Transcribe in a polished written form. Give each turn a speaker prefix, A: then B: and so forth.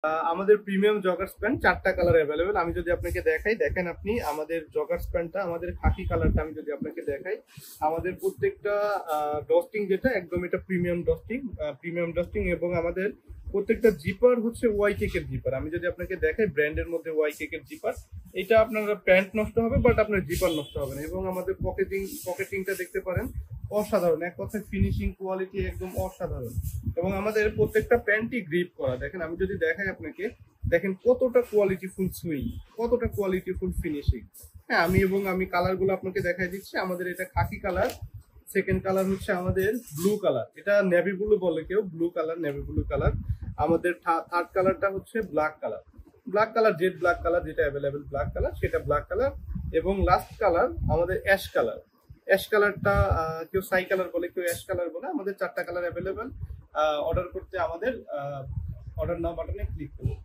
A: আমাদের premium joggers pant 4টা colour available. আমি যদি আপনাকে দেখাই, দেখেন আপনি আমাদের জগার্স প্যান্টটা, আমাদের খাকি কালারটা আমি যদি আপনাকে দেখাই, আমাদের প্রত্যেকটা ডস্টিং যেটা একদম এটা প্রিমিয়াম ডস্টিং এবং আমাদের প্রত্যেকটা জিপার হচ্ছে ওয়াই কেকের জিপার। আমি যদি আপনাকে দেখাই ব্র্যান্ডের মধ্যে ওয়াই কেকের জিপার, এটা আপনার প্যান্ট নষ্ট হবে বাট আপনার জিপার নষ্ট হবে না। এবং আমাদের পকেটিংটা দেখতে পারেন, অসাধারণ, এক কথায় ফিনিশিং কোয়ালিটি একদম অসাধারণ। এবং আমাদের প্রত্যেকটা প্যান্টই গ্রিপ করা। দেখেন আমি যদি দেখাই আপনাকে, দেখেন কতটা কোয়ালিটিফুল সুইং, কতটা কোয়ালিটিফুল ফিনিশিং। হ্যাঁ, আমি কালারগুলো আপনাকে দেখাই দিচ্ছি। আমাদের এটা খাকি কালার, সেকেন্ড কালার হচ্ছে আমাদের ব্লু কালার, এটা নেভি ব্লু বলে কেউ, blue colour, navy blue colour. আমাদের থার্ড কালারটা হচ্ছে black colour, jet black colour, যেটা অ্যাভেলেবেল ব্ল্যাক কালার সেটা ব্ল্যাক কালার। এবং লাস্ট কালার আমাদের অ্যাশ কালারটা কেউ সাই কালার বলে, কেউ অ্যাশ কালার বলে। আমাদের 4টা কালার অ্যাভেলেবেল। অর্ডার করতে আমাদের অর্ডার নাও বাটনে ক্লিক করুন।